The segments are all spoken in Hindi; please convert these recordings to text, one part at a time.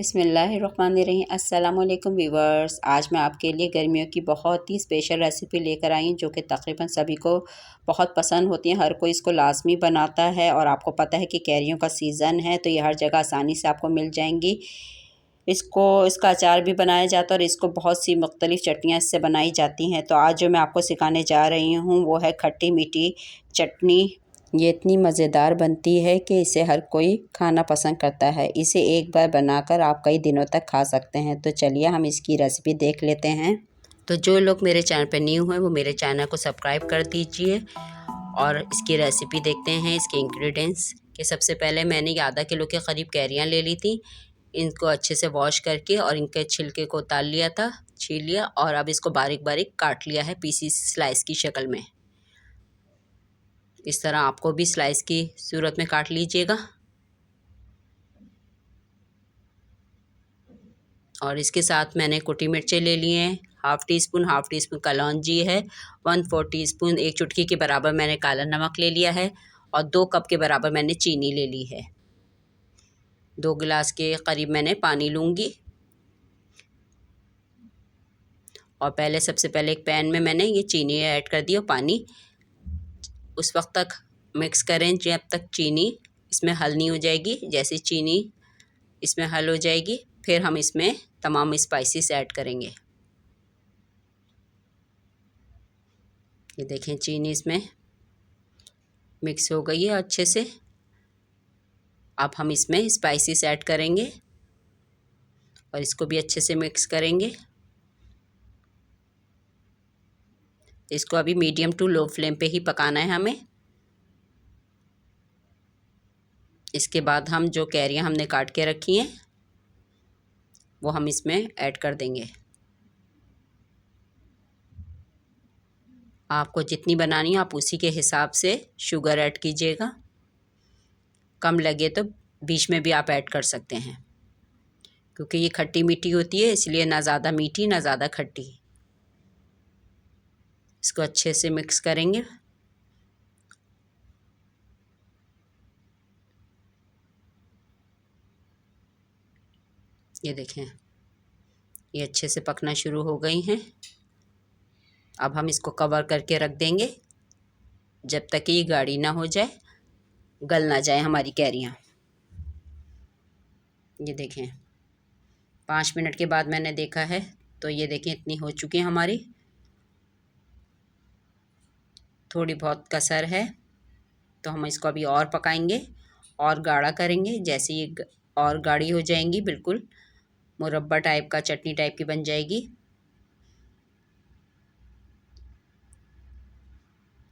बिस्मिल्लाहिर्रहमानिर्रहीम। अस्सलाम वालेकुम व्यूवर्स। आज मैं आपके लिए गर्मियों की बहुत ही स्पेशल रेसिपी लेकर आई हूँ जो कि तकरीबन सभी को बहुत पसंद होती है। हर कोई इसको लाजमी बनाता है और आपको पता है कि कैरियों का सीज़न है तो ये हर जगह आसानी से आपको मिल जाएंगी। इसका अचार भी बनाया जाता है और इसको बहुत सी मुख्तलिफ़ चटनियाँ इससे बनाई जाती हैं। तो आज जो मैं आपको सिखाने जा रही हूँ वो है खट्टी मीठी चटनी। ये इतनी मज़ेदार बनती है कि इसे हर कोई खाना पसंद करता है। इसे एक बार बनाकर आप कई दिनों तक खा सकते हैं। तो चलिए हम इसकी रेसिपी देख लेते हैं। तो जो लोग मेरे चैनल पर न्यू हैं वो मेरे चैनल को सब्सक्राइब कर दीजिए और इसकी रेसिपी देखते हैं। इसके इंग्रेडिएंट्स कि सबसे पहले मैंने आधा किलो के करीब कैरियाँ ले ली थी। इनको अच्छे से वॉश करके और इनके छिलके को उतार लिया था, छील लिया और अब इसको बारीक बारीक काट लिया है पीसीस स्लाइस की शक्ल में। इस तरह आपको भी स्लाइस की सूरत में काट लीजिएगा। और इसके साथ मैंने कुटी मिर्चें ले लिए हैं, हाफ़ टी स्पून कलौंजी है, 1/4 टीस्पून, एक चुटकी के बराबर मैंने काला नमक ले लिया है और 2 कप के बराबर मैंने चीनी ले ली है। 2 गिलास के करीब मैंने पानी लूँगी। और पहले सबसे पहले एक पैन में मैंने ये चीनी ऐड कर दी और पानी उस वक्त तक मिक्स करें जब तक चीनी इसमें हल नहीं हो जाएगी। जैसे चीनी इसमें हल हो जाएगी फिर हम इसमें तमाम स्पाइसेस ऐड करेंगे। ये देखें चीनी इसमें मिक्स हो गई है अच्छे से। अब हम इसमें स्पाइसेस ऐड करेंगे और इसको भी अच्छे से मिक्स करेंगे। इसको अभी मीडियम टू लो फ्लेम पे ही पकाना है हमें। इसके बाद हम जो कैरियाँ हमने काट के रखी हैं वो हम इसमें ऐड कर देंगे। आपको जितनी बनानी है आप उसी के हिसाब से शुगर ऐड कीजिएगा। कम लगे तो बीच में भी आप ऐड कर सकते हैं क्योंकि ये खट्टी मीठी होती है, इसलिए ना ज़्यादा मीठी ना ज़्यादा खट्टी। इसको अच्छे से मिक्स करेंगे। ये देखें ये अच्छे से पकना शुरू हो गई हैं। अब हम इसको कवर करके रख देंगे जब तक ये गाढ़ी ना हो जाए, गल ना जाए हमारी कैरियाँ। ये देखें 5 मिनट के बाद मैंने देखा है तो ये देखें इतनी हो चुकी है हमारी। थोड़ी बहुत कसर है तो हम इसको अभी और पकाएंगे और गाढ़ा करेंगे। जैसे ये और गाढ़ी हो जाएंगी बिल्कुल मुरब्बा टाइप का, चटनी टाइप की बन जाएगी,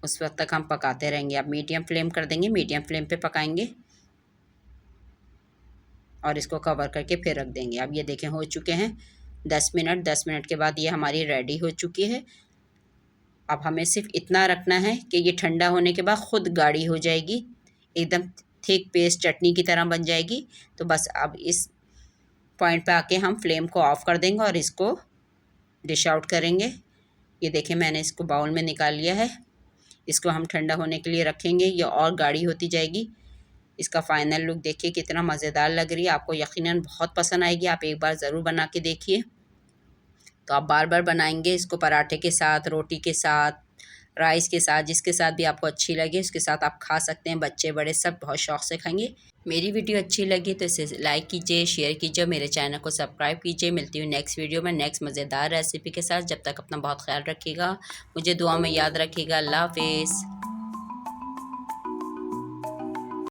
उस वक्त तक हम पकाते रहेंगे। अब मीडियम फ्लेम कर देंगे, मीडियम फ्लेम पे पकाएंगे और इसको कवर करके फिर रख देंगे। अब ये देखें हो चुके हैं 10 मिनट के बाद ये हमारी रेडी हो चुकी है। अब हमें सिर्फ इतना रखना है कि ये ठंडा होने के बाद ख़ुद गाढ़ी हो जाएगी, एकदम थिक पेस्ट चटनी की तरह बन जाएगी। तो बस अब इस पॉइंट पे आके हम फ्लेम को ऑफ़ कर देंगे और इसको डिश आउट करेंगे। ये देखें मैंने इसको बाउल में निकाल लिया है। इसको हम ठंडा होने के लिए रखेंगे, ये और गाढ़ी होती जाएगी। इसका फ़ाइनल लुक देखिए कितना मज़ेदार लग रही है, आपको यकीनन बहुत पसंद आएगी। आप एक बार ज़रूर बना के देखिए। तो आप बार बार बनाएंगे इसको, पराठे के साथ, रोटी के साथ, राइस के साथ, जिसके साथ भी आपको अच्छी लगे उसके साथ आप खा सकते हैं। बच्चे बड़े सब बहुत शौक़ से खाएंगे। मेरी वीडियो अच्छी लगी तो इसे लाइक कीजिए, शेयर कीजिए, मेरे चैनल को सब्सक्राइब कीजिए। मिलती हूँ नेक्स्ट वीडियो में नेक्स्ट मज़ेदार रेसिपी के साथ। जब तक अपना बहुत ख्याल रखिएगा, मुझे दुआ में याद रखिएगा। अल्लाह हाफ़िज़।